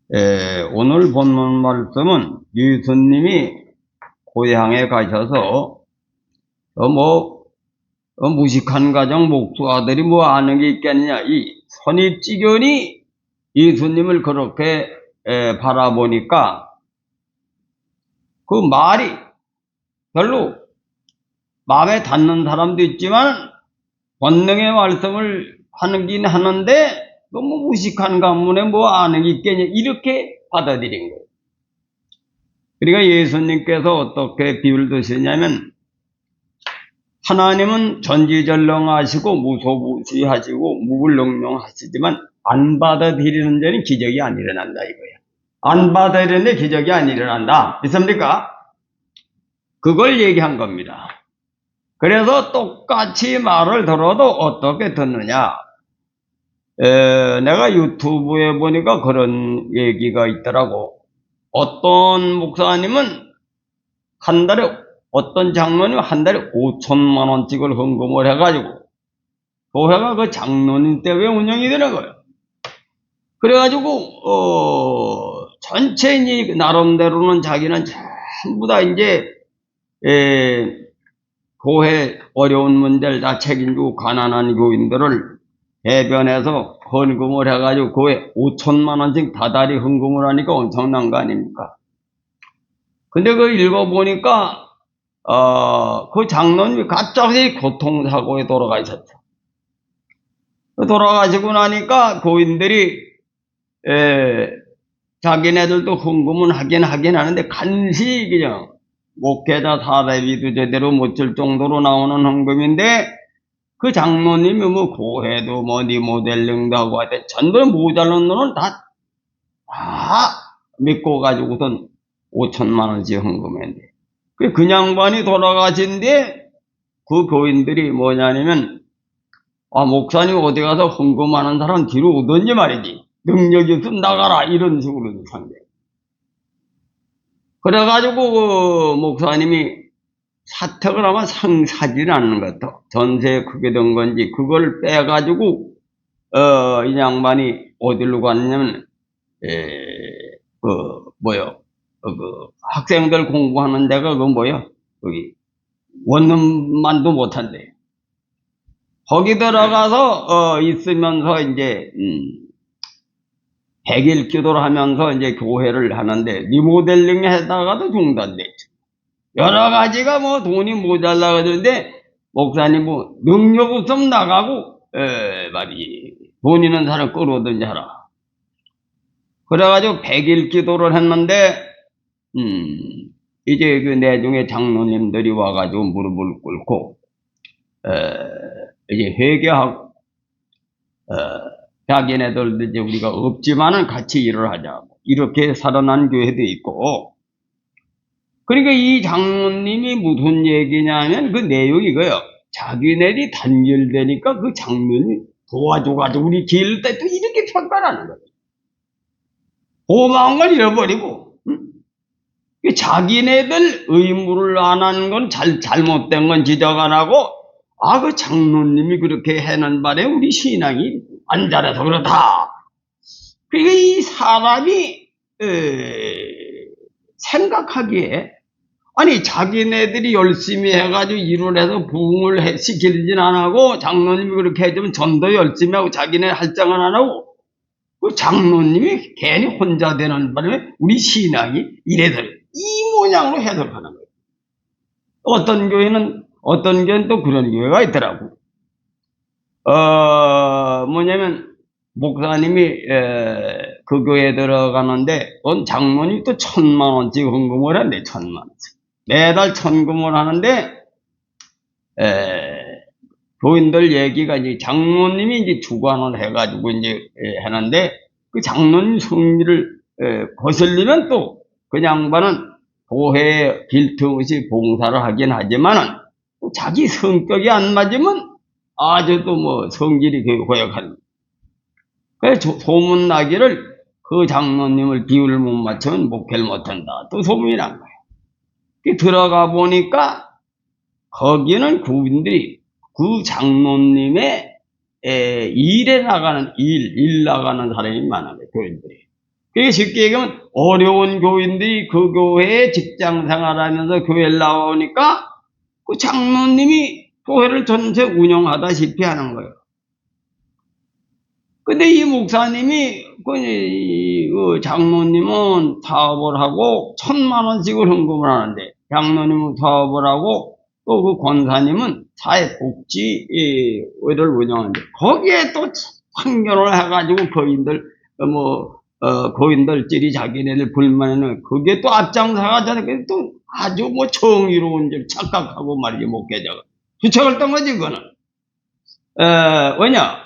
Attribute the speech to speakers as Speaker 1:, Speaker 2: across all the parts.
Speaker 1: 오늘 본문 말씀은 예수님이 고향에 가셔서 무식한 가정 목수아들이 뭐 아는 게 있겠느냐. 이 선입지견이 예수님을 그렇게 바라보니까 그 말이 별로 마음에 닿는 사람도 있지만 권능의 말씀을 하긴 하는데 너무 무식한 가문에 뭐 아는 게 있겠냐 이렇게 받아들인 거예요. 그러니까 예수님께서 어떻게 비유를 드시냐면 하나님은 전지전능하시고 무소부시하시고 무불능령하시지만 안 받아들이는 데는 기적이 안 일어난다 이거예요. 안 받아들이는데 기적이 안 일어난다. 믿습니까? 그걸 얘기한 겁니다. 그래서 똑같이 말을 들어도 어떻게 듣느냐. 내가 유튜브에 보니까 그런 얘기가 있더라고. 어떤 목사님은 한 달에, 어떤 장로님 한 달에 5천만 원씩을 헌금을 해가지고 교회가 그 장로님 때문에 운영이 되는 거예요. 그래가지고 전체 나름대로는 자기는 전부 다 이제 교회 어려운 문제를 다 책임지고 가난한 교인들을 대변해서 헌금을 해가지고 교회 5천만 원씩 다달이 헌금을 하니까 엄청난 거 아닙니까? 근데 그걸 읽어보니까 그 장로님이 갑자기 교통사고에 돌아가셨죠. 돌아가시고 나니까 교인들이 자기네들도 헌금은 하긴 하는데 간신히 그냥 목회자 사례비도 제대로 못 줄 정도로 나오는 헌금인데 그 장로님이 뭐 고해도 뭐 리모델링도 하고 하여튼 전부 모자란 돈은 다 믿고 가지고선 5천만 원씩 헌금했는데 그 양반이 돌아가신 뒤에 그 교인들이 뭐냐면 목사님 어디 가서 헌금하는 사람 뒤로 오던지 말이지 능력이 있으면 나가라 이런 식으로 산대. 그래가지고 그 목사님이 사택을 아마 사지는 않는 것 같아. 전세 크게 된 건지 그걸 빼가지고 이 양반이 어디로 갔냐면 학생들 공부하는 데가 거기 원룸만도 못한대. 거기 들어가서 있으면서 이제 100일 기도를 하면서 이제 교회를 하는데 리모델링 하다가도 중단됐죠. 여러 가지가 뭐 돈이 모자라 그러는데 목사님 뭐 능력 없으면 나가고 돈 있는 사람 끌어오든지 하라. 그래가지고 100일 기도를 했는데 이제 그 내중에 장로님들이 와가지고 무릎을 꿇고 이제 회개하고 자기네들도 이제 우리가 없지만은 같이 일을 하자 이렇게 살아난 교회도 있고. 그러니까 이 장로님이 무슨 얘기냐면 그 내용이 이거예요. 자기네들이 단결되니까 그 장로님이 도와줘가지고 우리 기를 때 또 이렇게 평가하는 거예요. 고마운 걸 잃어버리고 자기네들 의무를 안 하는 건 잘못된 건 지적 안 하고 그 장로님이 그렇게 해는 바에 우리 신앙이 안 자라서 그렇다. 그러니까 이 사람이 생각하기에 아니 자기네들이 열심히 해가지고 일을 해서 부흥을 시키진 안 하고 장로님이 그렇게 해주면 전도 열심히 하고 자기네 할장은 안 하고 그 장로님이 괜히 혼자 되는 바람에 우리 신앙이 이래서 이 모양으로 해석하는 거예요. 어떤 교회는 또 그런 교회가 있더라고. 뭐냐면 목사님이 그 교회에 들어가는데 장로님이 또 1,000만 원씩 헌금을 한대. 1,000만 원씩 매달 헌금을 하는데 교인들 얘기가 이제 장로님이 이제 주관을 해가지고 이제 하는데 그 장로님 성미를 거슬리면 또 그 양반은 교회에 빌틈없이 봉사를 하긴 하지만은 자기 성격이 안 맞으면 아주 또 뭐 성질이 고약한. 그래서 소문 나기를 그 장로님을 비율을 못 맞추면 목회를 못한다. 또 소문이 난 거예요. 들어가 보니까 거기는 교인들이 그 장로님의 일 나가는 사람이 많아요, 교인들이. 그게 쉽게 얘기하면 어려운 교인들이 그 교회에 직장 생활하면서 교회를 나오니까 그 장로님이 교회를 전체 운영하다시피 하는 거예요. 근데 이 목사님이 그 장로님은 사업을 하고 1,000만 원씩을 헌금을 하는데 장로님은 사업을 하고 또 그 권사님은 사회복지회를 운영하는데 거기에 또 참견을 해가지고 고인들끼리 자기네들 불만에는 그게 또 앞장서가잖아요. 그게 또 아주 뭐 정의로운 줄 착각하고 말이지 목회자가 주책을 떤 거지 그거는. 왜냐?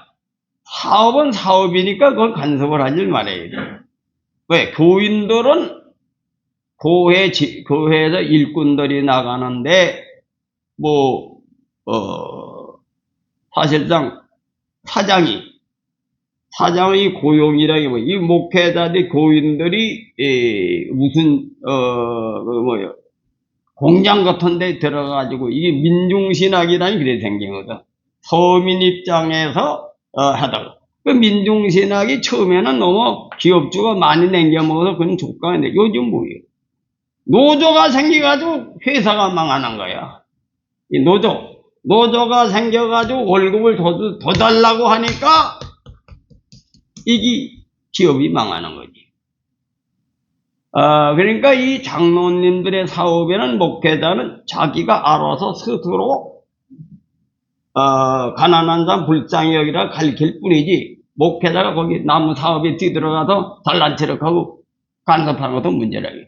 Speaker 1: 사업은 사업이니까 그걸 간섭을 하질 말아야 돼. 왜? 교인들은 교회에서 일꾼들이 나가는데, 사실상 사장이 고용이라기 이 목회자들, 교인들이, 공장 같은 데 들어가지고, 이게 민중신학이라는 그래 생긴 거다. 서민 입장에서, 하다가. 그 민중신학이 처음에는 너무 기업주가 많이 남겨먹어서 그런 조건인데, 요즘 뭐예요? 노조가 생겨가지고 회사가 망하는 거야. 이 노조가 생겨가지고 월급을 더 달라고 하니까 이게 기업이 망하는 거지. 그러니까 이 장로님들의 사업에는 목회자는 자기가 알아서 스스로 가난한 사람 불쌍히 여기라 가르칠 뿐이지 목회자가 거기 나무 사업에 뛰들어가서 잘난 척하고 간섭하는 것도 문제라요.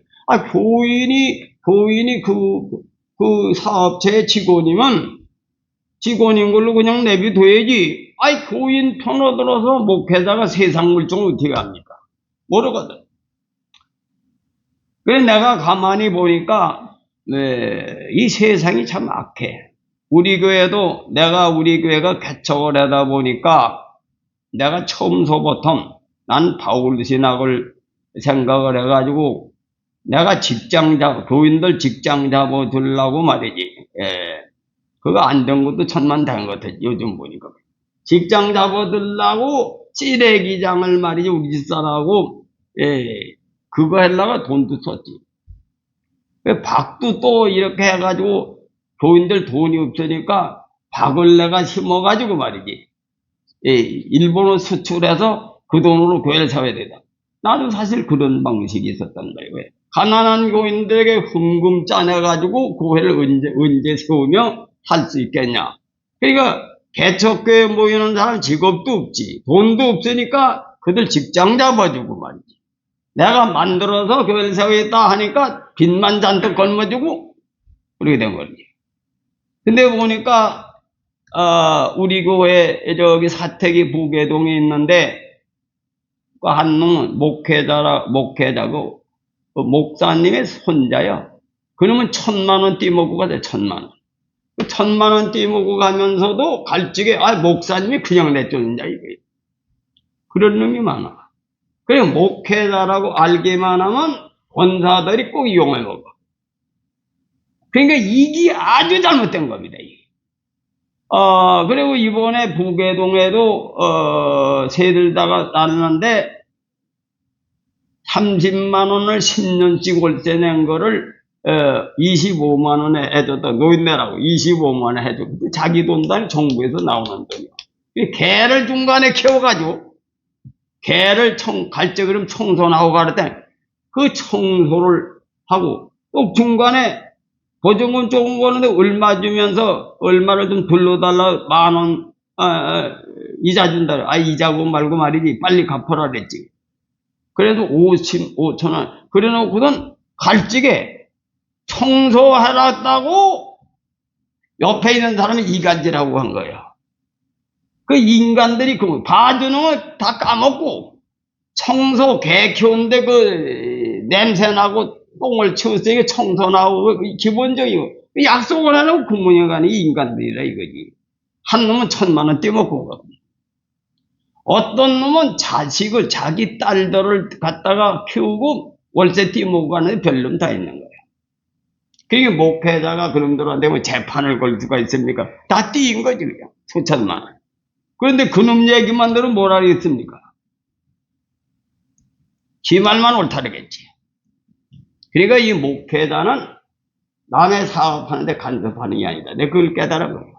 Speaker 1: 교인이 그 사업체의 직원인 걸로 그냥 내비둬야지. 교인 편을 들어서 목회자가 세상 물정을 어떻게 합니까? 모르거든. 그래서 내가 가만히 보니까, 이 세상이 참 악해. 우리 교회가 개척을 하다 보니까, 내가 처음서부터 난 바울 신학을 생각을 해가지고, 내가 교인들 직장 잡아두려고 말이지. 그거 안 된 것도 천만 다른 것 같아, 요즘 보니까. 직장 잡아두려고 찌레기장을 말이지, 우리 집사람하고, 그거 하려고 돈도 썼지. 박도 또 이렇게 해가지고, 교인들 돈이 없으니까, 박을 내가 심어가지고 말이지. 일본을 수출해서 그 돈으로 교회를 세워야 되다. 나도 사실 그런 방식이 있었단 말이에요. 가난한 교인들에게 흥금 짜내가지고 교회를 언제 세우며 살 수 있겠냐. 그러니까 개척교회 모이는 사람 직업도 없지. 돈도 없으니까 그들 직장 잡아주고 말이지. 내가 만들어서 교회를 세우겠다 하니까 빚만 잔뜩 걸머주고 그렇게 된 거지. 근데 보니까 우리 교회 저기 사택이 부계동에 있는데 그 한 놈은 목회자고 목사님의 손자야. 그러면 1,000만 원 띠먹고 가자. 1,000만 원. 1,000만 원 띠먹고 가면서도 갈증에 목사님이 그냥 내쫓는 자 이거예요. 그런 놈이 많아. 그래 목회자라고 알기만 하면 권사들이 꼭 이용해 먹어. 그러니까 이게 아주 잘못된 겁니다. 그리고 이번에 부계동에도 세들다가 나누는데 30만 원을 10년씩 월세 낸 거를 25만 원에 해줬다. 노인네라고 25만 원에 해줬고 자기 돈도 아니고 정부에서 나오는 돈이야. 개를 중간에 키워가지고 개를 갈지 그럼 청소하고 가랬더니 그 청소를 하고 또 중간에 보증금 조금 거는데 얼마 주면서 얼마를 좀 불러달라 10,000원 이자 준다. 이자고 말고 말이지 빨리 갚아라 그랬지. 그래도 5,000원 그래놓고선 갈찌게 청소해놨다고 옆에 있는 사람이 이간질하고 한 거야. 그 인간들이 그 봐주는 걸 다 까먹고 청소 개 키우는데 그 냄새나고 똥을 치웠으니까 청소 나오고 기본적이고 약속을 하려고 구멍에 가는 인간들이라 이거지. 한 놈은 1,000만 원 떼먹고 가고 어떤 놈은 자기 딸들을 갖다가 키우고 월세 떼먹고 가는데 별놈 다 있는 거야. 그게 목회자가 그놈들한테 뭐 재판을 걸 수가 있습니까? 다 띄인 거지 그냥 수천만 원. 그런데 그놈 얘기만 들으면 뭐라 하겠습니까? 지 말만 옳다르겠지. 그러니까 이 목회자는 남의 사업하는데 간섭하는 게 아니다. 내가 그걸 깨달은 거예요.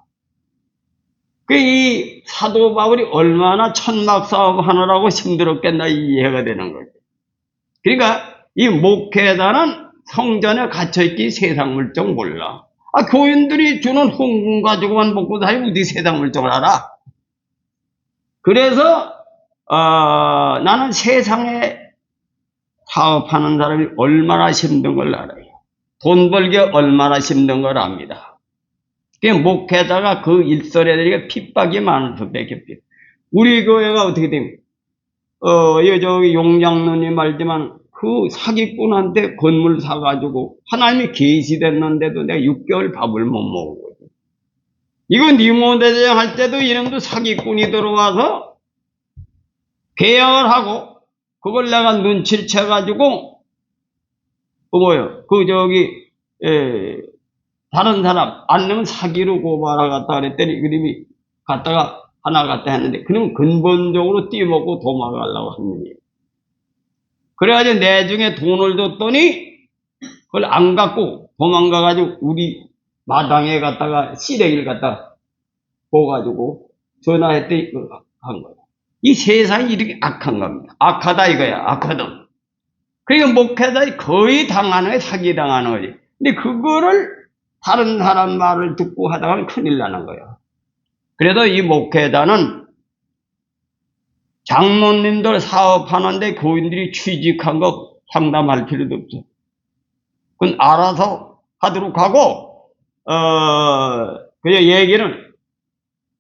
Speaker 1: 이 사도 바울이 얼마나 천막 사업 하느라고 힘들었겠나 이해가 되는 거죠. 그러니까 이 목회자는 성전에 갇혀있기 세상 물정 몰라. 교인들이 주는 헌금 가지고만 먹고 다니고 어디 세상 물정을 알아? 그래서 나는 세상에 사업하는 사람이 얼마나 힘든 걸 알아요. 돈 벌기 얼마나 힘든 걸 압니다. 목회자가 그 일설에 핍박이 많을 수밖에 없어요. 우리 교회가 어떻게 됩니까? 저기 용장로님 알지만 그 사기꾼한테 건물 사가지고 하나님이 계시됐는데도 내가 6개월 밥을 못 먹었거든. 이거 니모대장 할 때도 이놈도 사기꾼이 들어와서 계약을 하고 그걸 내가 눈치를 채가지고 다른 사람 안 내면 사기로 고발하겠다 그랬더니 그림이 갖다가 하나 갖다 했는데 그럼 근본적으로 띄먹고 도망가려고 한 일이에요. 그래가지고 내중에 돈을 줬더니 그걸 안 갖고 도망가가지고 우리 마당에 갔다가 시래기를 갖다가 보가지고 전화했더니 한 거예요. 이 세상이 이렇게 악한 겁니다. 악하다 이거야. 악하다. 그러니까 목회자들이 거의 당하는 게 사기당하는 거지. 근데 그거를 다른 사람 말을 듣고 하다가 큰일 나는 거예요. 그래도 이 목회자는 장로님들 사업하는데 교인들이 취직한 거 상담할 필요도 없어. 그건 알아서 하도록 하고, 그냥 얘기는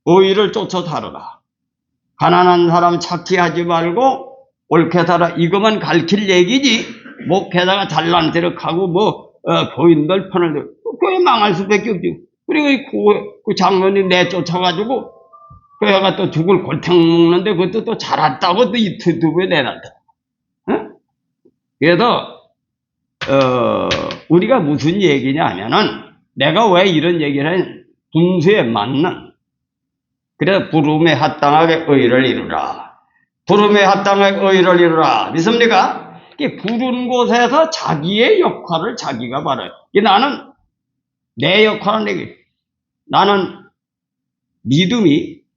Speaker 1: 의의를 쫓아 다르라. 가난한 사람 찾기 하지 말고 옳게 살아. 이것만 가르칠 얘기지. 목회자가 잘난 대로 하고 교인들 편을 들고 교회 망할 수밖에 없지. 그리고 그 장로님 내쫓아가지고 교회가 또 죽을 골탕 먹는데 그것도 또 잘했다고 또 유튜브에 내놨다. 응? 그래서 우리가 무슨 얘기냐 하면은 내가 왜 이런 얘기를 하냐면 분수에 맞는 그래서 부름에 합당하게 의를 이루라. 부름에 합당하게 의를 이루라. 믿습니까? 부른 곳에서 자기의 역할을 자기가 받아요. 나는 내 역할은 내게. 나는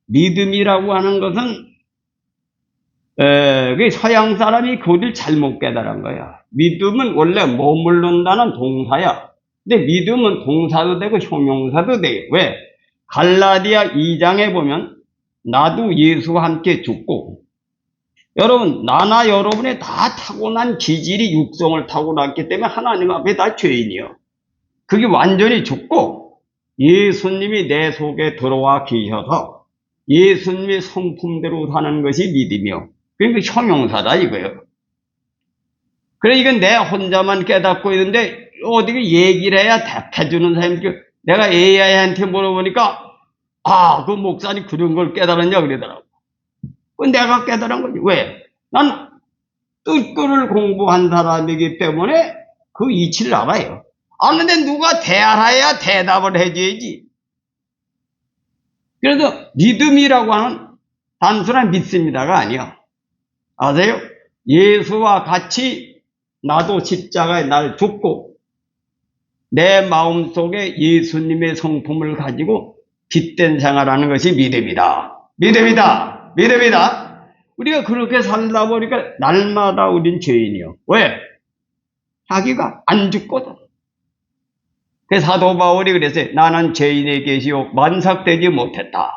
Speaker 1: 믿음이라고 하는 것은 서양 사람이 그걸 잘못 깨달은 거야. 믿음은 원래 머물른다는 동사야. 근데 믿음은 동사도 되고 형용사도 돼. 왜? 갈라디아 2장에 보면 나도 예수와 함께 죽고 여러분 나나 여러분의 다 타고난 기질이 육성을 타고났기 때문에 하나님 앞에 다 죄인이요. 그게 완전히 죽고 예수님이 내 속에 들어와 계셔서 예수님의 성품대로 사는 것이 믿음이요. 그러니까 형용사다 이거예요. 그래 이건 내 혼자만 깨닫고 있는데 어떻게 얘기를 해야 답해주는 사람이 내가 AI한테 물어보니까 그 목사님 그런 걸 깨달았냐 그러더라고. 내가 깨달은 거지. 왜? 난 뜻글을 공부한 사람이기 때문에 그 이치를 알아요. 아는데 누가 대알아야 대답을 해줘야지. 그래서 믿음이라고 하는 단순한 믿습니다가 아니야. 아세요? 예수와 같이 나도 십자가에 날 죽고 내 마음속에 예수님의 성품을 가지고 빛된 생활하는 것이 믿음이다. 믿음이다. 믿음이다. 우리가 그렇게 살다 보니까 날마다 우린 죄인이요. 왜? 자기가 안 죽거든. 그 사도 바울이 그랬어요. 나는 죄인의 계시요 만삭되지 못했다.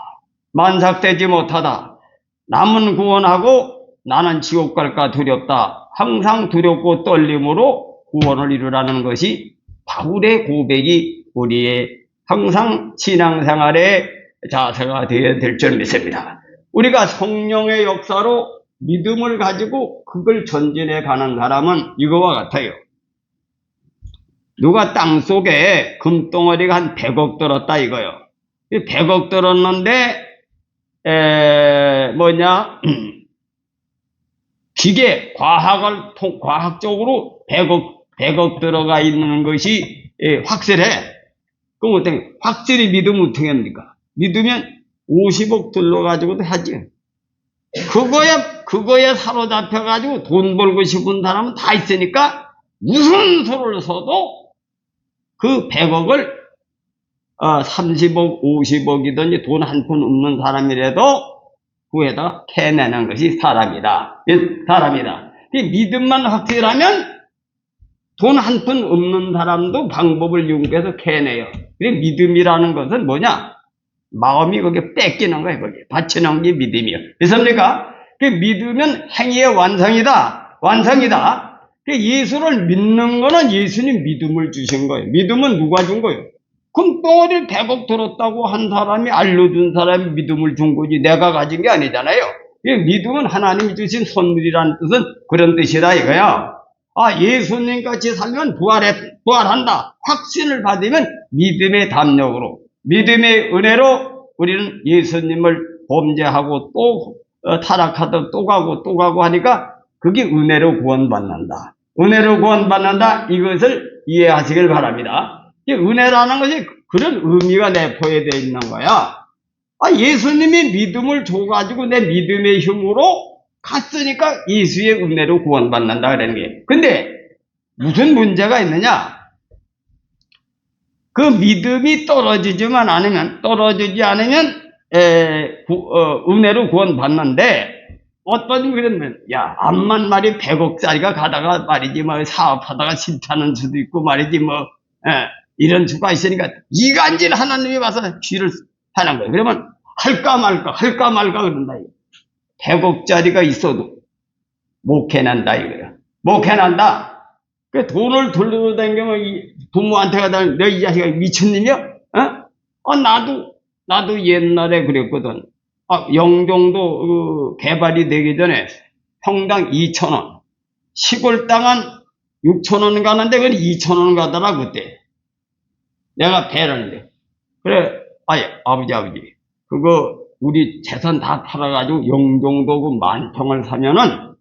Speaker 1: 만삭되지 못하다. 남은 구원하고 나는 지옥 갈까 두렵다. 항상 두렵고 떨림으로 구원을 이루라는 것이 바울의 고백이 우리의 항상 신앙생활의 자세가 되어야 될 줄 믿습니다. 우리가 성령의 역사로 믿음을 가지고 그걸 전진해 가는 사람은 이거와 같아요. 누가 땅속에 금덩어리가 한 100억 들었다 이거요. 100억 들었는데 기계, 과학적으로 100억 들어가 있는 것이 확실해. 그럼 어떻게 확실히 믿으면 어떻게 합니까? 믿으면 50억 들러가지고도 하지. 그거에 사로잡혀가지고 돈 벌고 싶은 사람은 다 있으니까 무슨 수를 써도 그 100억을 30억, 50억이든지 돈 한 푼 없는 사람이라도 그에다 캐내는 것이 사람이다. 사람이다. 믿음만 확실하면 돈 한 푼 없는 사람도 방법을 이용해서 캐내요. 믿음이라는 것은 뭐냐? 마음이 거기에 뺏기는 거예요. 거기에 바치는 게 믿음이에요. 그렇습니까? 믿으면 행위의 완성이다. 완성이다. 예수를 믿는 거는 예수님 믿음을 주신 거예요. 믿음은 누가 준 거예요? 그럼 덩어리 100억 들었다고 한 사람이 알려준 사람이 믿음을 준 거지 내가 가진 게 아니잖아요. 믿음은 하나님이 주신 선물이라는 뜻은 그런 뜻이다 이거야. 예수님 같이 살면 부활한다. 확신을 받으면 믿음의 담력으로, 믿음의 은혜로 우리는 예수님을 범죄하고 또 타락하다 또 가고 하니까 그게 은혜로 구원받는다. 은혜로 구원받는다. 이것을 이해하시길 바랍니다. 은혜라는 것이 그런 의미가 내포되어 있는 거야. 예수님이 믿음을 줘가지고 내 믿음의 힘으로 갔으니까 예수의 은혜로 구원받는다 그러는 게. 근데 무슨 문제가 있느냐? 그 믿음이 떨어지지 않으면 은혜로 구원받는데 어떤 그러면 암만 말이 100억짜리가 가다가 말이지 사업하다가 실패하는 수도 있고 말이지 이런 수가 있으니까 이간질 하나님이 와서 귀를 하는 거예요. 그러면 할까 말까 그런다. 100억짜리가 있어도 못 캐난다 이거야. 못 캐난다. 그 돈을 돌리고 다니면 부모한테 가다 너 이 자식아 미친놈이야? 나도 옛날에 그랬거든. 영종도 개발이 되기 전에 평당 2,000원. 시골 땅은 6,000원 가는데 그건 2,000원 가더라 그때. 내가 배라는데. 그래, 아버지. 그거 우리 재산 다 팔아가지고 영종도 그 만평을 사면은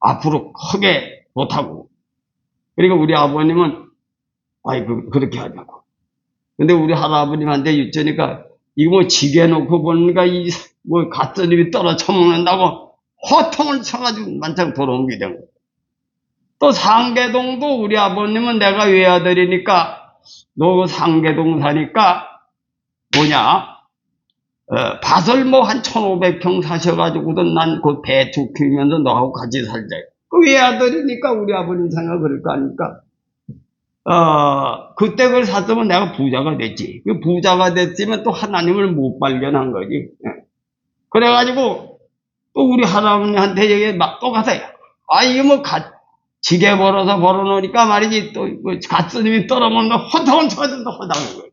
Speaker 1: 앞으로 크게 못하고. 그러니까 우리 아버님은 그렇게 하자고. 근데 우리 할아버님한테 여쭈니까 이거 지게 놓고 보니까 갓선입이 떨어 처먹는다고 호통을 쳐가지고 만창 돌아오게 된 거예요. 또 상계동도 우리 아버님은 내가 외아들이니까 너 상계동 사니까 밭을 한 1,500평 사셔가지고도 난 그 배추 키우면서 너하고 같이 살자. 그 외아들이니까 우리 아버님 생각 그럴 거 아닙니까? 그때 그걸 샀으면 내가 부자가 됐지. 그 부자가 됐으면 또 하나님을 못 발견한 거지. 그래가지고 또 우리 할아버지한테 얘기 또 가서 지게 벌어놓으니까 말이지 또 갓스님이 떨어먹는 호통을 쳐준다 호당한 거예요.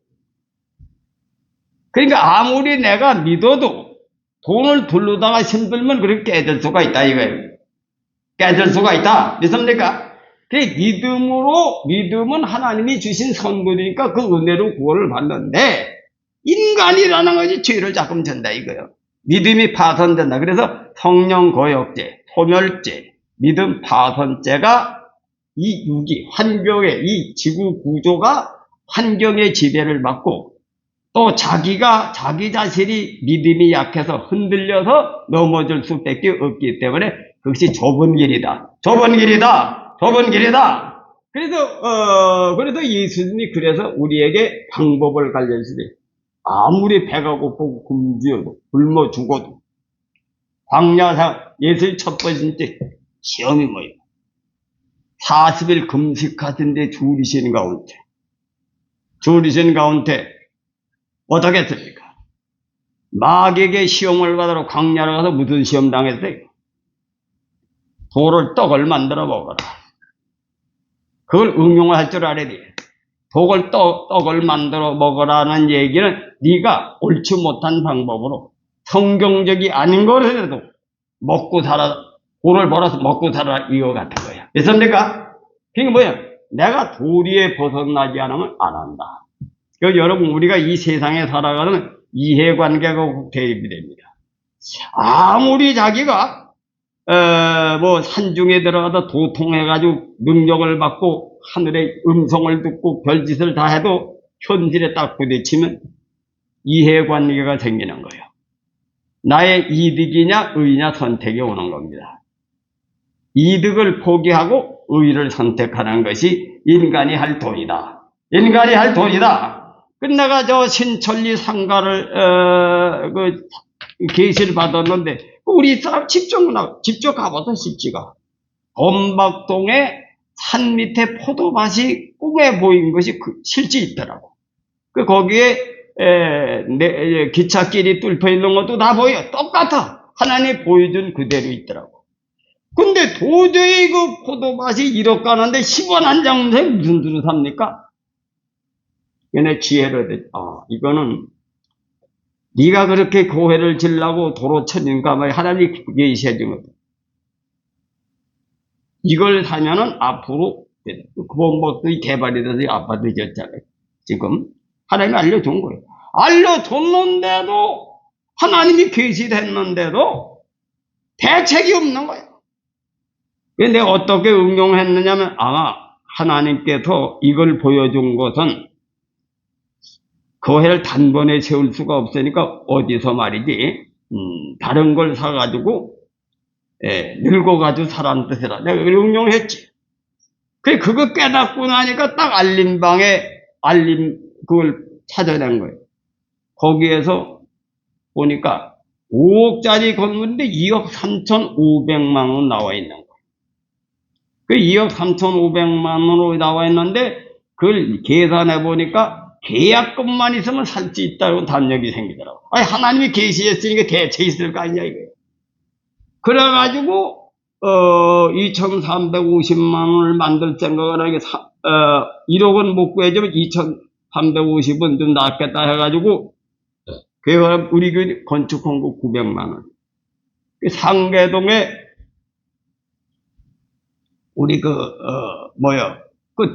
Speaker 1: 그러니까 아무리 내가 믿어도 돈을 둘러다가 힘들면 그렇게 깨질 수가 있다 이거예요. 깨질 수가 있다. 믿습니까? 믿음은 하나님이 주신 선물이니까 그 은혜로 구원을 받는데 인간이라는 것이 죄를 자꾸 전다 이거예요. 믿음이 파손된다. 그래서 성령 거역죄, 소멸죄, 믿음 파손죄가 이 환경의 이 지구 구조가 환경의 지배를 받고 또 자기 자신이 믿음이 약해서 흔들려서 넘어질 수밖에 없기 때문에 그것이 좁은 길이다. 그래서 예수님이 우리에게 방법을 알려주시되 아무리 배가 고프고 굶어 죽어도 광야상 예수의 첫 번째 시험이 뭐예요? 40일 금식하신데 줄이신 가운데 어떻게 했습니까? 마귀에게 시험을 받으러 광야를 가서 무슨 시험 당했어요? 떡을 만들어 먹어라. 그걸 응용을 할 줄 알아야 돼. 떡을 만들어 먹으라는 얘기는 네가 옳지 못한 방법으로 성경적이 아닌 거라도 먹고 살아, 돈을 벌어서 먹고 살아 이거 같은 거야. 됐습니까? 그게 뭐야? 내가 도리에 벗어나지 않으면 안 한다. 여러분 우리가 이 세상에 살아가는 이해관계가 꼭 대입이 됩니다. 아무리 자기가 산중에 들어가서 도통해가지고 능력을 받고 하늘의 음성을 듣고 별짓을 다 해도 현실에 딱 부딪히면 이해관계가 생기는 거예요. 나의 이득이냐 의냐 선택이 오는 겁니다. 이득을 포기하고 의를 선택하는 것이 인간이 할 돈이다. 인간이 할 돈이다. 내가 저 신천리 상가를 계시를 받았는데 우리 사람 직접 가봐서 쉽지가. 범박동에 산 밑에 포도밭이 꿈에 보인 것이 실제 있더라고. 거기에 기찻길이 뚫려 있는 것도 다 보여. 똑같아. 하나님이 보여준 그대로 있더라고. 근데 도저히 그 포도밭이 1억 가는데 10원 한 장에 무슨 돈을 삽니까? 얘네 지혜를 듣, 이거는 네가 그렇게 고해를 질라고 도로 쳐진가 말 하나님이 예시해 준 거다. 이걸 사면은 앞으로 그범박도 개발이 돼서 아파트 졌잖아요. 지금 하나님이 알려준 거예요. 알려줬는데도 하나님이 계시했는데도 대책이 없는 거예요. 근데 어떻게 응용했느냐면 아마 하나님께서 이걸 보여준 것은 거해를 단번에 세울 수가 없으니까 어디서 말이지 다른 걸 사가지고 늙어가지고 사람 뜻이라 내가 응용했지. 그거 깨닫고 나니까 딱 알림방에 그걸 찾아낸 거예요. 거기에서 보니까 5억짜리 건물인데 2억 3,500만 원 나와 있는 거예요. 그 2억 3,500만 원으로 나와 있는데 그걸 계산해 보니까 계약금만 있으면 살 수 있다고 담력이 생기더라고. 하나님이 계시했으니까 대책이 있을 거 아니냐 이거예요. 그래가지고 2,350만 원을 만들 생각을 하게 1억은 못 구해주면 2,350은 좀 낫겠다 해가지고 우리 교회 건축한 거 900만 원. 상계동에 우리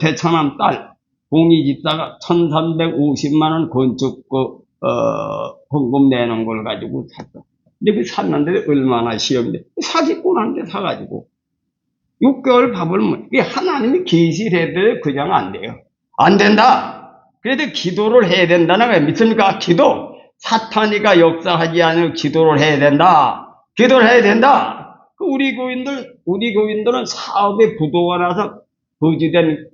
Speaker 1: 대처남 딸 공이집사가 1,350만 원 건축 헌금 내는 걸 가지고 샀어. 근데 그 샀는데 얼마나 시험인데 사기꾼한테 사가지고 6개월 밥을 하나님이 계시를 해도 그냥 안 돼요. 안 된다. 그래도 기도를 해야 된다는 거예요. 믿습니까? 기도. 사탄이가 역사하지 않은 기도를 해야 된다. 기도를 해야 된다. 우리 교인들은 사업에 부도가 나서 거지된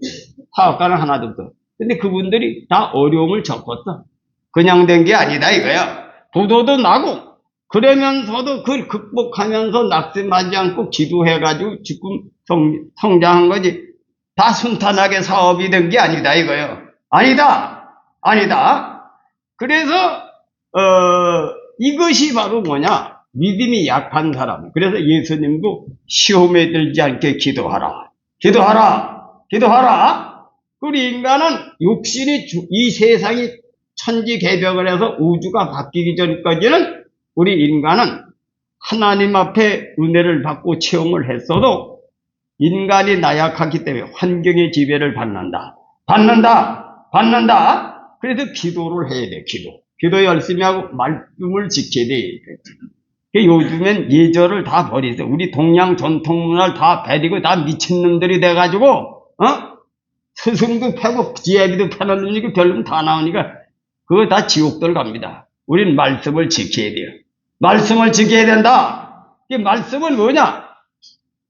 Speaker 1: 사업가는 하나도 없어. 근데 그분들이 다 어려움을 겪었어. 그냥 된 게 아니다 이거야. 부도도 나고 그러면서도 그걸 극복하면서 낙심하지 않고 기도해가지고 지금 성장한 거지. 다 순탄하게 사업이 된 게 아니다 이거예요. 아니다. 그래서 이것이 바로 뭐냐? 믿음이 약한 사람. 그래서 예수님도 시험에 들지 않게 기도하라. 우리 인간은 육신이 이 세상이 천지개벽을 해서 우주가 바뀌기 전까지는 우리 인간은 하나님 앞에 은혜를 받고 체험을 했어도 인간이 나약하기 때문에 환경의 지배를 받는다. 그래서 기도를 해야 돼. 기도 열심히 하고 말씀을 지켜야 돼. 요즘엔 예절을 다 버리세요. 우리 동양 전통 문화를 다 버리고 다 미친놈들이 돼가지고 스승도 패고 지혜비도 패는 놈이고 별놈 다 나오니까 그거 다 지옥들 갑니다. 우린 말씀을 지켜야 돼요. 말씀을 지켜야 된다. 이 말씀은 뭐냐?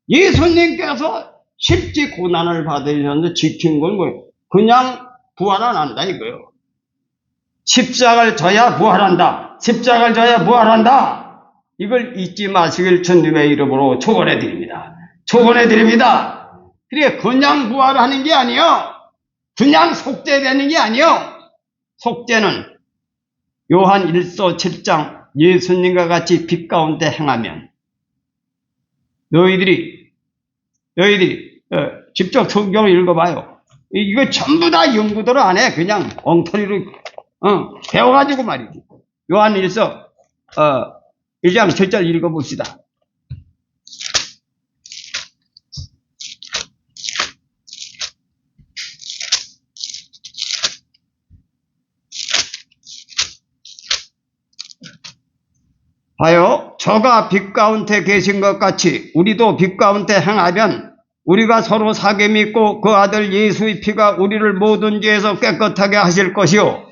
Speaker 1: 예수님께서 십지 고난을 받으셨는데 지킨 건 뭐예요? 그냥 부활 안 한다 이거예요. 십자가를 져야 부활한다. 이걸 잊지 마시길 주님의 이름으로 축원해 드립니다. 그래 그냥 부활하는 게 아니요. 그냥 속죄되는 게 아니요. 속죄는 요한 1서 7장 예수님과 같이 빛 가운데 행하면 너희들이 직접 성경을 읽어봐요. 이거 전부 다 연구들을 안 해. 그냥 엉터리로 배워가지고 말이지. 요한 1서 1장 7절 읽어봅시다. 하여 저가 빛 가운데 계신 것 같이 우리도 빛 가운데 행하면 우리가 서로 사귐이 있고 그 아들 예수의 피가 우리를 모든 죄에서 깨끗하게 하실 것이요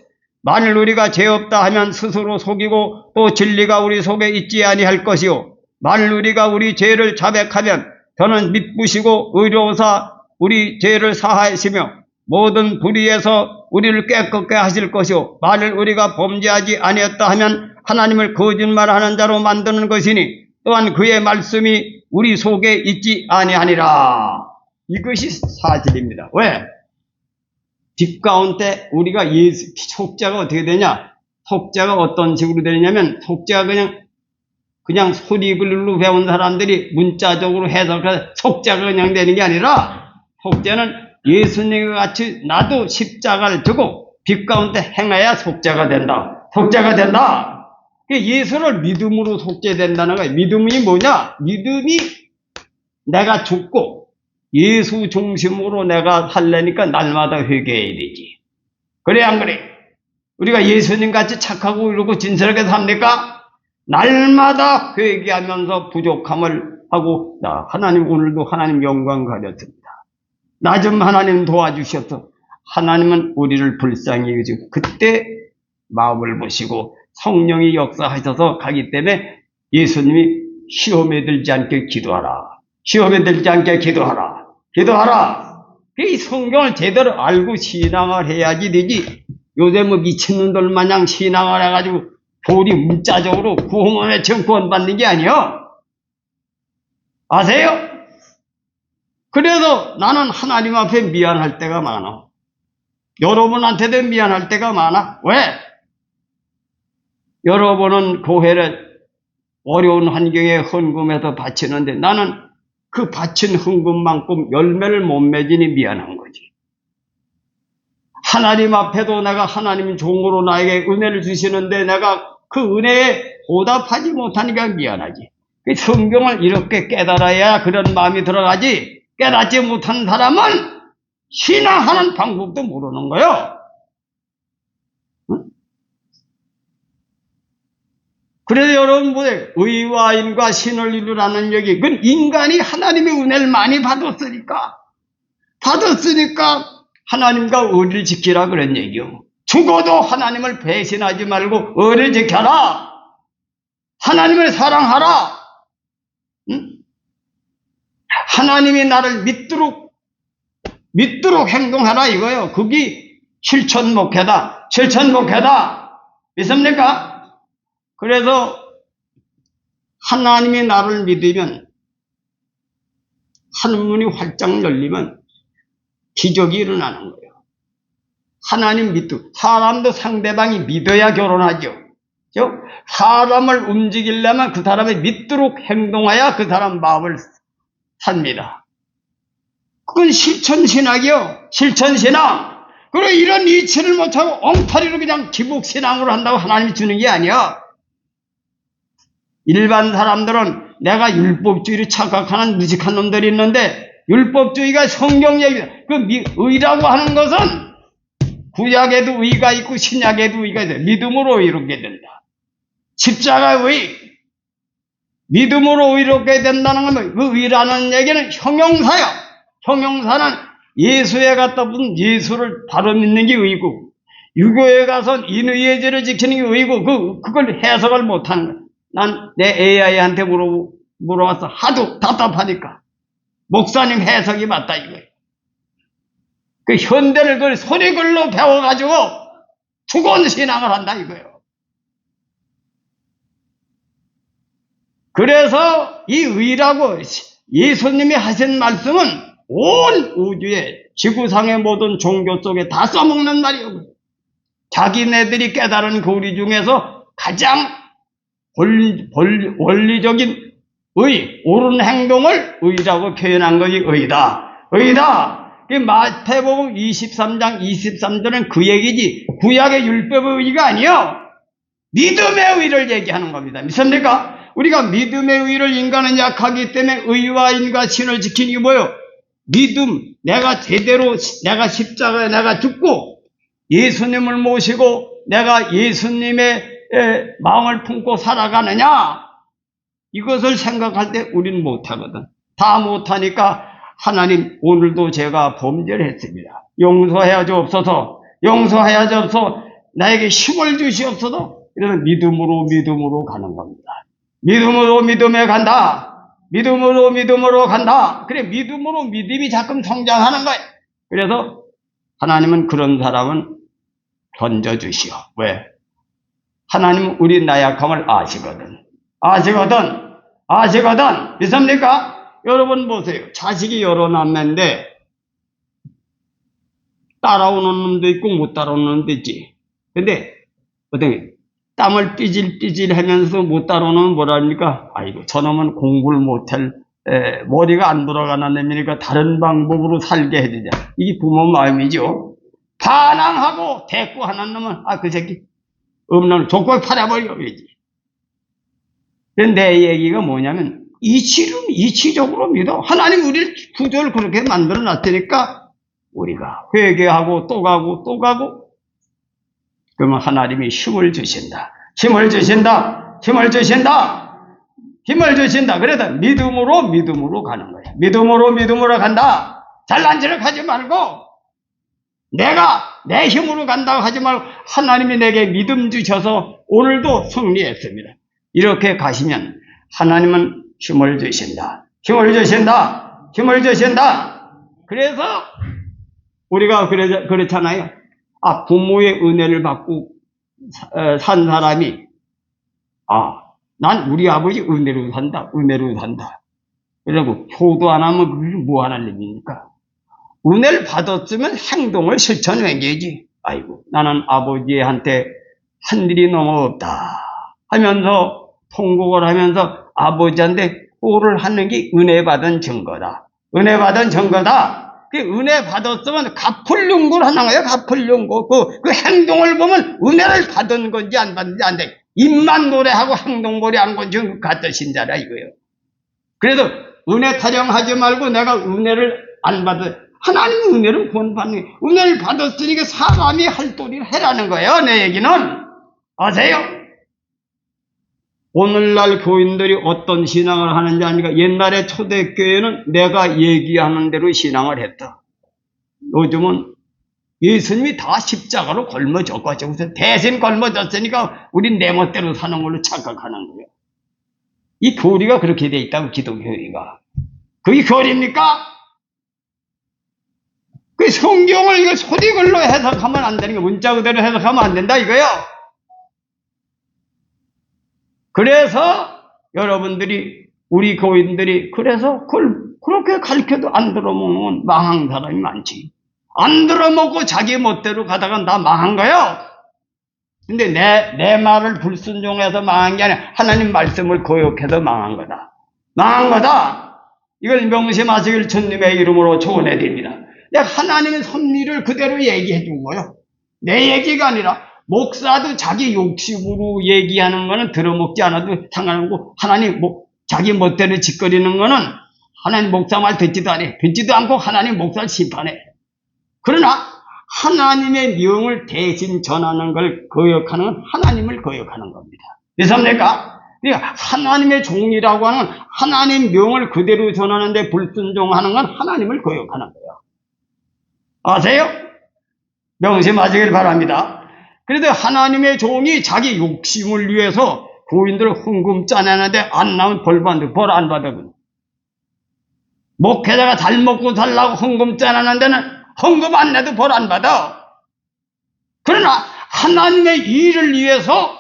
Speaker 1: 만일 우리가 죄 없다 하면 스스로 속이고 또 진리가 우리 속에 있지 아니할 것이요 만일 우리가 우리 죄를 자백하면 저는 미쁘시고 의로우사 우리 죄를 사하시며 모든 불의에서 우리를 깨끗게 하실 것이요 만일 우리가 범죄하지 아니었다 하면 하나님을 거짓말하는 자로 만드는 것이니 또한 그의 말씀이 우리 속에 있지 아니하니라. 이것이 사실입니다. 왜? 빛 가운데 우리가 속죄가 어떻게 되냐? 속죄가 어떤 식으로 되냐면 속죄가 그냥 소리글로 배운 사람들이 문자적으로 해석해서 속죄가 그냥 되는 게 아니라 속죄는 예수님과 같이 나도 십자가를 두고 빛 가운데 행해야 속죄가 된다. 속죄가 된다. 예수를 믿음으로 속죄된다는 거예요. 믿음이 뭐냐? 믿음이 내가 죽고 예수 중심으로 내가 살려니까 날마다 회개해야 되지. 그래 안 그래? 우리가 예수님 같이 착하고 이러고 진실하게 삽니까? 날마다 회개하면서 부족함을 하고 하나님 오늘도 하나님 영광 가졌습니다. 나 좀 하나님 도와주셔서 하나님은 우리를 불쌍히 여기시고 그때 마음을 보시고 성령이 역사하셔서 가기 때문에 예수님이 시험에 들지 않게 기도하라. 시험에 들지 않게 기도하라. 기도하라. 이 성경을 제대로 알고 신앙을 해야지 되지. 요새 뭐 미친놈들 마냥 신앙을 해가지고 도리 문자적으로 구원을 외치면 구원받는 게 아니요. 아세요? 그래서 나는 하나님 앞에 미안할 때가 많아. 여러분한테도 미안할 때가 많아. 왜? 여러분은 교회를 어려운 환경에 헌금해서 바치는데 나는 그 바친 헌금만큼 열매를 못 맺으니 미안한 거지. 하나님 앞에도 내가 하나님 종으로 나에게 은혜를 주시는데 내가 그 은혜에 보답하지 못하니까 미안하지. 성경을 이렇게 깨달아야 그런 마음이 들어가지. 깨닫지 못한 사람은 신앙하는 방법도 모르는 거예요. 그래서 여러분 보세요. 의와 인과 신을 이루라는 얘기. 그건 인간이 하나님의 은혜를 많이 받았으니까 하나님과 의를 지키라 그런 얘기요. 죽어도 하나님을 배신하지 말고 의를 지켜라. 하나님을 사랑하라. 응? 하나님이 나를 믿도록 행동하라 이거요. 그게 실천목회다. 믿습니까? 그래서 하나님이 나를 믿으면 하늘문이 활짝 열리면 기적이 일어나는 거예요. 하나님 믿고 사람도 상대방이 믿어야 결혼하죠. 사람을 움직이려면 그 사람이 믿도록 행동해야 그 사람 마음을 삽니다. 그건 실천신학이요. 실천신학. 그리고 이런 이치를 못하고 엉터리로 그냥 기복신앙으로 한다고 하나님이 주는 게 아니야. 일반 사람들은 내가 율법주의를 착각하는 무식한 놈들이 있는데 율법주의가 성경 얘기다. 그 의라고 하는 것은 구약에도 의가 있고 신약에도 의가 있다. 믿음으로 의롭게 된다. 십자가 의. 믿음으로 의롭게 된다는 건 그 의라는 얘기는 형용사야. 형용사는 예수에 갖다 붙은 예수를 바로 믿는 게 의고 유교에 가서 인의의 죄를 지키는 게 의고 그걸 해석을 못하는 거야. 난 내 AI한테 물어봤어. 하도 답답하니까. 목사님 해석이 맞다 이거예요. 그 현대를 그걸 소리글로 배워가지고 죽은 신앙을 한다 이거예요. 그래서 이 의라고 예수님이 하신 말씀은 온 우주에 지구상의 모든 종교 속에 다 써먹는 말이에요. 자기네들이 깨달은 교리 중에서 가장 원리적인 의, 옳은 행동을 의라고 표현한 것이 의다. 의다. 마태복음 23장 23절은 그 얘기지 구약의 율법의 의가 아니요. 믿음의 의를 얘기하는 겁니다. 믿습니까? 우리가 믿음의 의를 인간은 약하기 때문에 의와 인과 신을 지키는 게 뭐예요? 믿음. 내가 제대로 내가 십자가에 내가 죽고 예수님을 모시고 내가 예수님의 마음을 품고 살아가느냐? 이것을 생각할 때 우리는 못하거든. 다 못하니까 하나님 오늘도 제가 범죄를 했습니다. 용서해야 주옵소서. 용서해야 주옵소서. 나에게 힘을 주시옵소서. 그래서 믿음으로 가는 겁니다. 믿음에 간다. 믿음으로 간다. 그래, 믿음이 자꾸 성장하는 거예요. 그래서 하나님은 그런 사람은 던져주시오. 왜? 하나님은 우리 나약함을 아시거든. 믿습니까? 여러분 보세요. 자식이 여러 남매인데 따라오는 놈도 있고 못 따라오는 놈도 있지. 근데 어떻게 땀을 삐질삐질 하면서 못 따라오는 놈은 뭐랍니까? 아이고 저놈은 공부를 못할 머리가 안 돌아가는 놈이니까 다른 방법으로 살게 해주자. 이게 부모 마음이죠. 반항하고 대꾸하는 놈은 그 새끼 없는 족발 팔아버려야지. 내 얘기가 뭐냐면 이치적으로 믿어. 하나님 우리를 구조를 그렇게 만들어 놨으니까 우리가 회개하고 또 가고 그러면 하나님이 힘을 주신다. 그래서 믿음으로 가는 거야. 믿음으로 간다. 잘난 체를 하지 말고 내가 내 힘으로 간다고 하지 말고 하나님이 내게 믿음 주셔서 오늘도 승리했습니다. 이렇게 가시면 하나님은 힘을 주신다. 그래서 우리가 그렇잖아요. 부모의 은혜를 받고 산 사람이 난 우리 아버지 은혜로 산다. 그리고 효도 안 하면 그게 뭐 하는 일입니까? 은혜를 받았으면 행동을 실천해야지. 아이고 나는 아버지한테 한 일이 너무 없다 하면서 통곡을 하면서 아버지한테 호를 하는 게 은혜 받은 증거다. 그 은혜 받았으면 갚을 연구를 하는 거예요. 그 행동을 보면 은혜를 받은 건지 안 받은지 안 돼. 입만 노래하고 행동 노래하는 건 지금 같은 신자라 이거예요. 그래서 은혜 타령하지 말고 내가 은혜를 안 받아. 하나님 은혜를 구원받는 거예요. 은혜를 받았으니까 사람이 할 도리를 해라는 거예요. 내 얘기는 아세요? 오늘날 교인들이 어떤 신앙을 하는지 아니까 옛날에 초대교회는 내가 얘기하는 대로 신앙을 했다. 요즘은 예수님이 다 십자가로 걸머졌고 대신 걸머졌으니까 우린 내 멋대로 사는 걸로 착각하는 거예요. 이 교리가 그렇게 돼 있다고 기독교리가. 그게 교리입니까? 그 성경을 이거 소리글로 해석하면 안 되는 거 문자 그대로 해석하면 안 된다 이거요. 그래서 여러분들이 우리 교인들이 그래서 그렇게 가르쳐도 안 들어먹는 망한 사람이 많지. 안 들어먹고 자기 멋대로 가다가 나 망한 거예요. 근데 내 말을 불순종해서 망한 게 아니라 하나님 말씀을 거역해서 망한 거다. 이걸 명심하시길 주님의 이름으로 초원해 드립니다. 내가 하나님의 섭리를 그대로 얘기해 준 거예요. 내 얘기가 아니라 목사도 자기 욕심으로 얘기하는 거는 들어먹지 않아도 상관없고 하나님 자기 멋대로 짓거리는 거는 하나님 목사 말 듣지도 않고 하나님 목사를 심판해. 그러나 하나님의 명을 대신 전하는 걸 거역하는 건 하나님을 거역하는 겁니다. 믿습니까? 그러니까 하나님의 종이라고 하는 하나님 명을 그대로 전하는데 불순종하는 건 하나님을 거역하는 거예요. 아세요? 명심하시길 바랍니다. 그래도 하나님의 종이 자기 욕심을 위해서 교인들을 헌금 짜내는데 안 나오면 벌 안 받아. 목회자가 잘 먹고 살라고 헌금 짜내는 데는 헌금 안 내도 벌 안 받아. 그러나 하나님의 일을 위해서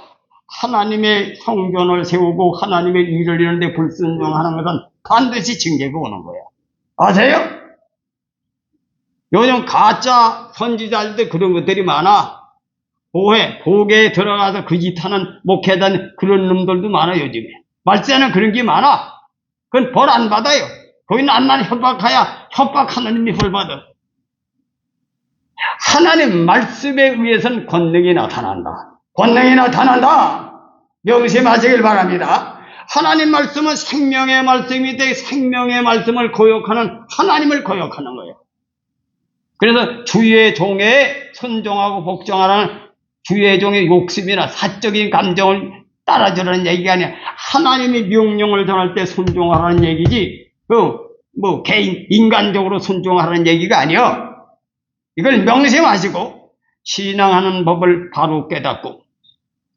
Speaker 1: 하나님의 성전을 세우고 하나님의 일을 이루는데 불순종하는 것은 반드시 징계가 오는 거예요. 아세요? 요즘 가짜 선지자들도 그런 것들이 많아. 복에 들어가서 그 짓 하는 목회자 그런 놈들도 많아 요즘에. 말세는 그런 게 많아. 그건 벌 안 받아요. 거기는 안만 협박하는 놈이 벌 받아. 하나님 말씀에 의해서는 권능이 나타난다. 명심하시길 바랍니다. 하나님 말씀은 생명의 말씀인데 생명의 말씀을 거역하는 하나님을 거역하는 거예요. 그래서 주의 종에 순종하고 복종하라는 주의 종의 욕심이나 사적인 감정을 따라주라는 얘기가 아니라 하나님의 명령을 전할 때 순종하라는 얘기지 개인 인간적으로 순종하라는 얘기가 아니요. 이걸 명심하시고 신앙하는 법을 바로 깨닫고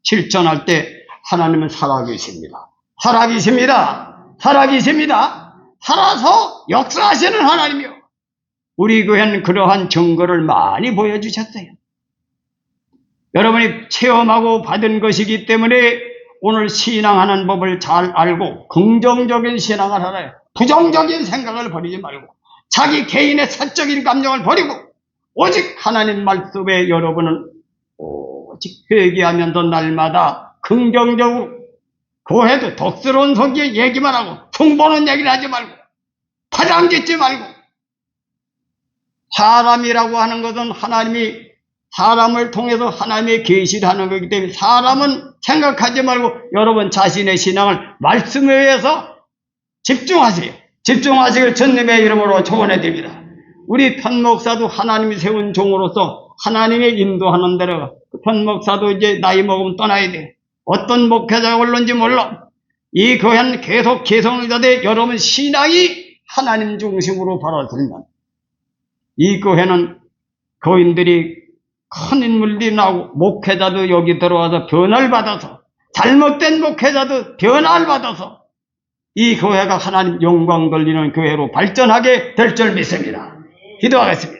Speaker 1: 실천할 때 하나님은 살아계십니다. 살아계십니다. 살아계십니다. 살아서 역사하시는 하나님이요. 우리 교회는 그러한 증거를 많이 보여주셨어요. 여러분이 체험하고 받은 것이기 때문에 오늘 신앙하는 법을 잘 알고 긍정적인 신앙을 하라. 부정적인 생각을 버리지 말고 자기 개인의 사적인 감정을 버리고 오직 하나님 말씀에 여러분은 오직 회개하면서 날마다 긍정적으로 교회도 덕스러운 속에 얘기만 하고 흉보는 얘기를 하지 말고 파장짓지 말고 사람이라고 하는 것은 하나님이 사람을 통해서 하나님의 계시를 하는 거기 때문에 사람은 생각하지 말고 여러분 자신의 신앙을 말씀에 의해서 집중하세요. 집중하시길 주님의 이름으로 초원해 드립니다. 우리 편목사도 하나님이 세운 종으로서 하나님의 인도하는 대로 편목사도 이제 나이 먹으면 떠나야 돼. 어떤 목회자가 올는지 몰라. 이 교회는 계속 개성을 자되 여러분 신앙이 하나님 중심으로 바라들면 이 교회는 교인들이 큰 인물들이 나오고 목회자도 여기 들어와서 변화를 받아서 잘못된 목회자도 변화를 받아서 이 교회가 하나님 영광 돌리는 교회로 발전하게 될 줄 믿습니다. 기도하겠습니다.